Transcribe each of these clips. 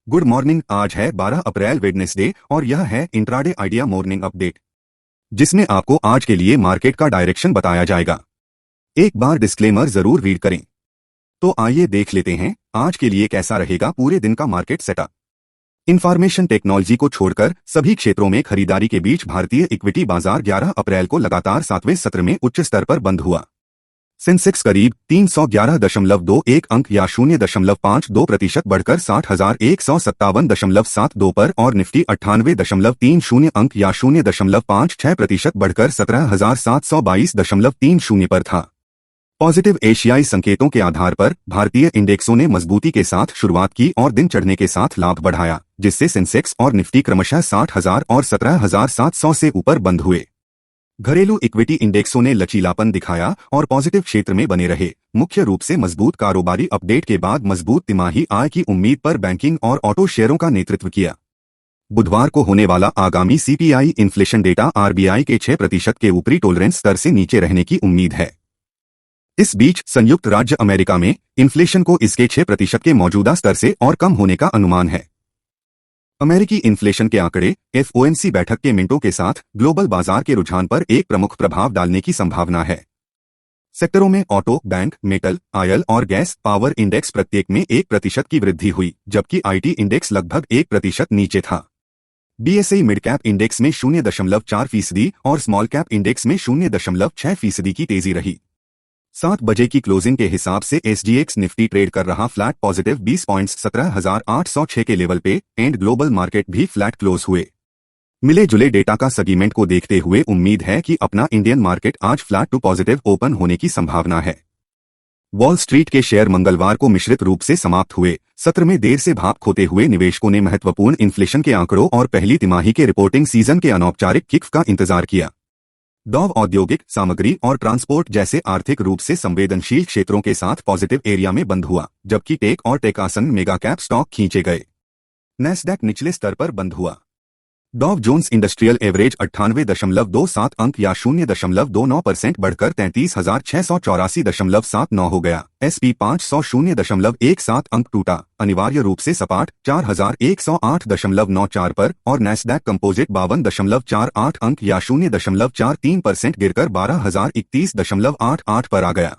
Good morning. आज है 12 अप्रैल Wednesday और यह है इंट्राडे आइडिया मॉर्निंग अपडेट, जिसमें आपको आज के लिए मार्केट का डायरेक्शन बताया जाएगा। एक बार डिस्क्लेमर जरूर रीड करें। तो आइए देख लेते हैं आज के लिए कैसा रहेगा पूरे दिन का मार्केट सेटअप। इंफॉर्मेशन टेक्नोलॉजी को छोड़कर सभी क्षेत्रों में खरीदारी के बीच भारतीय इक्विटी बाजार 11 अप्रैल को लगातार 7वें सत्र में उच्च स्तर पर बंद हुआ। सेंसेक्स करीब 311.21 अंक या 0.52% बढ़कर 60,157.72 पर और निफ्टी 98.30 अंक या 0.56% बढ़कर 17,722.30 पर था। पॉजिटिव एशियाई संकेतों के आधार पर भारतीय इंडेक्सों ने मजबूती के साथ शुरुआत की और दिन चढ़ने के साथ लाभ बढ़ाया, जिससे सेंसेक्स और निफ्टी क्रमशः 60,000 और 17,700 से ऊपर बंद हुए। घरेलू इक्विटी इंडेक्सों ने लचीलापन दिखाया और पॉजिटिव क्षेत्र में बने रहे, मुख्य रूप से मजबूत कारोबारी अपडेट के बाद मजबूत तिमाही आय की उम्मीद पर बैंकिंग और ऑटो शेयरों का नेतृत्व किया। बुधवार को होने वाला आगामी सीपीआई इन्फ्लेशन डेटा आरबीआई के 6% के ऊपरी टॉलरेंस स्तर से नीचे रहने की उम्मीद है। इस बीच संयुक्त राज्य अमेरिका में इन्फ्लेशन को इसके 6% के मौजूदा स्तर से और कम होने का अनुमान है। अमेरिकी इन्फ्लेशन के आंकड़े एफओएमसी बैठक के मिनटों के साथ ग्लोबल बाजार के रुझान पर एक प्रमुख प्रभाव डालने की संभावना है। सेक्टरों में ऑटो, बैंक, मेटल, ऑयल और गैस पावर इंडेक्स प्रत्येक में 1% की वृद्धि हुई, जबकि आईटी इंडेक्स लगभग 1% नीचे था। बीएसई मिड कैप इंडेक्स में 0.4% और स्मॉल कैप इंडेक्स में 0.6% की तेजी रही। 7 बजे की क्लोजिंग के हिसाब से एसजीएक्स निफ्टी ट्रेड कर रहा फ्लैट पॉजिटिव 20 पॉइंट्स 17,806 के लेवल पे एंड ग्लोबल मार्केट भी फ्लैट क्लोज हुए। मिले जुले डेटा का सेगमेंट को देखते हुए उम्मीद है कि अपना इंडियन मार्केट आज फ्लैट टू पॉजिटिव ओपन होने की संभावना है। वॉल स्ट्रीट के शेयर मंगलवार को मिश्रित रूप से समाप्त हुए। सत्र में देर से भाप खोते हुए निवेशकों ने महत्वपूर्ण इन्फ्लेशन के आंकड़ों और पहली तिमाही के रिपोर्टिंग सीजन के अनौपचारिक किक का इंतजार किया। डॉव औद्योगिक, सामग्री और ट्रांसपोर्ट जैसे आर्थिक रूप से संवेदनशील क्षेत्रों के साथ पॉजिटिव एरिया में बंद हुआ, जबकि टेक और टेकासन मेगा कैप स्टॉक खींचे गए। नैस्डैक निचले स्तर पर बंद हुआ। डॉव जोन्स इंडस्ट्रियल एवरेज 98.27 अंक या 0.29% बढ़कर 33,684.79 हो गया। SP 500 0.17 अंक टूटा, अनिवार्य रूप से सपाट 4,108.94 पर और नैस्डैक कंपोजिट 52.48 अंक या 0.43% गिरकर 12,031.88 पर आ गया।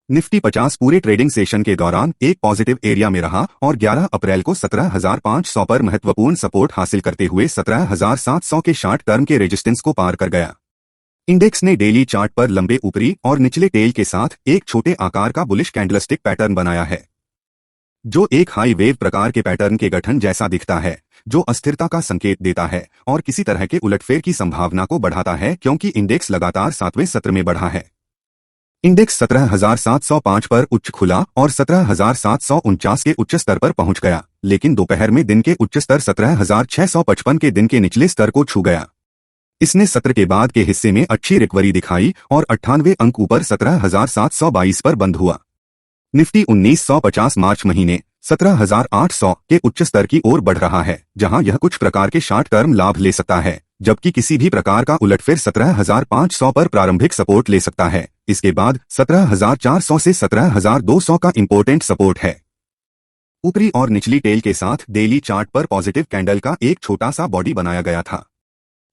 निफ्टी 50 पूरे ट्रेडिंग सेशन के दौरान एक पॉजिटिव एरिया में रहा और 11 अप्रैल को 17,500 पर महत्वपूर्ण सपोर्ट हासिल करते हुए 17,700 के शॉर्ट टर्म के रेजिस्टेंस को पार कर गया। इंडेक्स ने डेली चार्ट पर लंबे ऊपरी और निचले टेल के साथ एक छोटे आकार का बुलिश कैंडलस्टिक पैटर्न बनाया है, जो एक हाई वेव प्रकार के पैटर्न के गठन जैसा दिखता है, जो अस्थिरता का संकेत देता है और किसी तरह के उलटफेर की संभावना को बढ़ाता है, क्योंकि इंडेक्स लगातार 7वें सत्र में बढ़ा है। इंडेक्स 17,705 पर उच्च खुला और 17,749 के उच्च स्तर पर पहुंच गया, लेकिन दोपहर में दिन के उच्च स्तर 17,655 के दिन के निचले स्तर को छू गया। इसने सत्र के बाद के हिस्से में अच्छी रिकवरी दिखाई और 98 अंक ऊपर 17,722 पर बंद हुआ। निफ्टी 1950 मार्च महीने 17,800 के उच्च स्तर की ओर बढ़ रहा है, जहां यह कुछ प्रकार के शॉर्ट टर्म लाभ ले सकता है, जबकि किसी भी प्रकार का उलटफेर 17,500 पर प्रारंभिक सपोर्ट ले सकता है। इसके बाद 17,400 से 17,200 का इंपॉर्टेंट सपोर्ट है। ऊपरी और निचली टेल के साथ डेली चार्ट पर पॉजिटिव कैंडल का एक छोटा सा बॉडी बनाया गया था।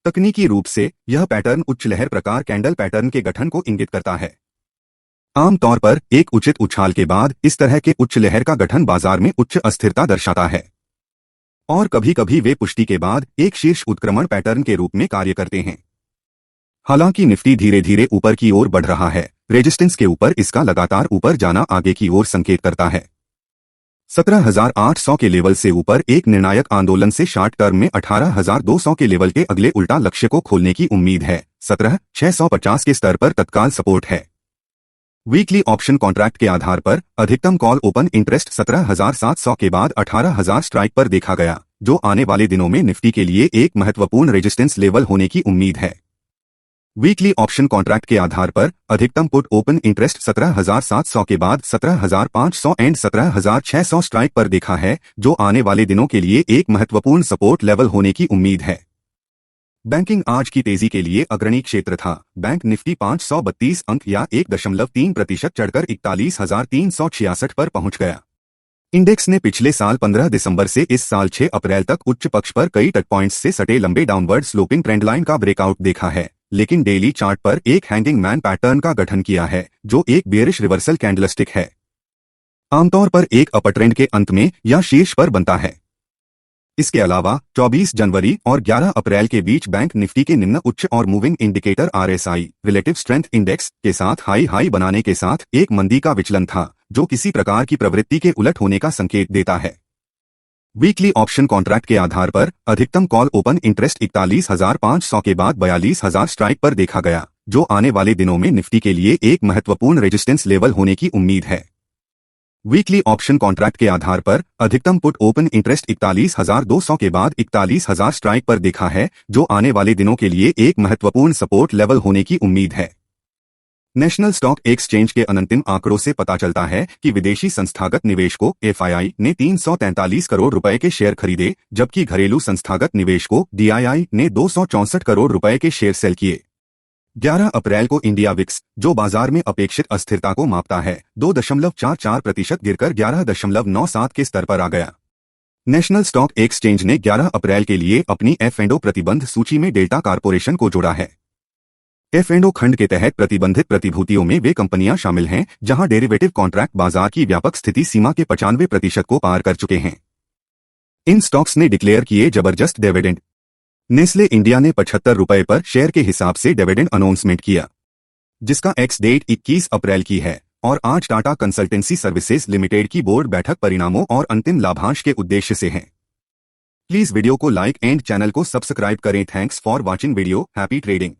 तकनीकी रूप से यह पैटर्न उच्च लहर प्रकार कैंडल पैटर्न के गठन को इंगित करता है। आमतौर पर एक उचित उछाल के बाद इस तरह के उच्च लहर का गठन बाजार में उच्च अस्थिरता दर्शाता है और कभी कभी वे पुष्टि के बाद एक शीर्ष उत्क्रमण पैटर्न के रूप में कार्य करते हैं। हालांकि निफ्टी धीरे धीरे ऊपर की ओर बढ़ रहा है, रेजिस्टेंस के ऊपर इसका लगातार ऊपर जाना आगे की ओर संकेत करता है। 17,800 के लेवल से ऊपर एक निर्णायक आंदोलन से शॉर्ट टर्म में 18,200 के लेवल के अगले उल्टा लक्ष्य को खोलने की उम्मीद है। 17,650 के स्तर पर तत्काल सपोर्ट है। वीकली ऑप्शन कॉन्ट्रैक्ट के आधार पर अधिकतम कॉल ओपन इंटरेस्ट 17,700 के बाद 18,000 स्ट्राइक पर देखा गया, जो आने वाले दिनों में निफ्टी के लिए एक महत्वपूर्ण रेजिस्टेंस लेवल होने की उम्मीद है। वीकली ऑप्शन कॉन्ट्रैक्ट के आधार पर अधिकतम पुट ओपन इंटरेस्ट 17,700 के बाद 17,500 एंड 17,600 स्ट्राइक पर देखा है, जो आने वाले दिनों के लिए एक महत्वपूर्ण सपोर्ट लेवल होने की उम्मीद है। बैंकिंग आज की तेजी के लिए अग्रणी क्षेत्र था। बैंक निफ्टी 532 अंक या 1.3% चढ़कर 41,366 पर पहुंच गया। इंडेक्स ने पिछले साल 15 दिसंबर से इस साल 6 अप्रैल तक उच्च पक्ष पर कई टच पॉइंट्स से सटे लंबे डाउनवर्ड स्लोपिंग ट्रेंड लाइन का ब्रेकआउट देखा है, लेकिन डेली चार्ट पर एक हैंगिंग मैन पैटर्न का गठन किया है जो एक बेयरिश रिवर्सल कैंडलस्टिक है। आमतौर पर एक अपर ट्रेंड के अंत में या शीर्ष पर बनता है। इसके अलावा 24 जनवरी और 11 अप्रैल के बीच बैंक निफ्टी के निम्न उच्च और moving indicator RSI relative strength index के साथ हाई बनाने के साथ एक मंदी का विचलन था, जो किसी प्रकार की प्रवृत्ति के उलट होने का संकेत देता है। वीकली ऑप्शन कॉन्ट्रैक्ट के आधार पर अधिकतम कॉल ओपन इंटरेस्ट 41,500 के बाद 42,000 स्ट्राइक पर देखा गया, जो आने वाले दिनों में निफ्टी के लिए एक महत्वपूर्ण रेजिस्टेंस लेवल होने की उम्मीद है। वीकली ऑप्शन कॉन्ट्रैक्ट के आधार पर अधिकतम पुट ओपन इंटरेस्ट 41,200 के बाद 41,000 स्ट्राइक पर देखा है, जो आने वाले दिनों के लिए एक महत्वपूर्ण सपोर्ट लेवल होने की उम्मीद है। नेशनल स्टॉक एक्सचेंज के अंतिम आंकड़ों से पता चलता है कि विदेशी संस्थागत निवेशकों FII ने 343 करोड़ रुपए के शेयर खरीदे, जबकि घरेलू संस्थागत निवेशकों DII ने 264 करोड़ रुपए के शेयर सेल किए। 11 अप्रैल को इंडिया विक्स, जो बाजार में अपेक्षित अस्थिरता को मापता है, 2.44% गिरकर 11.97 के स्तर पर आ गया। नेशनल स्टॉक एक्सचेंज ने 11 अप्रैल के लिए अपनी F&O प्रतिबंध सूची में डेल्टा कॉर्पोरेशन को जोड़ा है। F&O खंड के तहत प्रतिबंधित प्रतिभूतियों में वे कंपनियां शामिल हैं जहां डेरिवेटिव कॉन्ट्रैक्ट बाजार की व्यापक स्थिति सीमा के 95% को पार कर चुके हैं। इन स्टॉक्स ने डिक्लेयर किए जबरदस्त डिविडेंड। नेस्ले इंडिया ने 75 रुपए पर शेयर के हिसाब से डिविडेंड अनाउंसमेंट किया, जिसका एक्स डेट 21 अप्रैल की है, और आज टाटा कंसल्टेंसी सर्विसेज लिमिटेड की बोर्ड बैठक परिणामों और अंतिम लाभांश के उद्देश्य से है। प्लीज वीडियो को लाइक एंड चैनल को सब्सक्राइब करें। Thanks for watching video. Happy trading.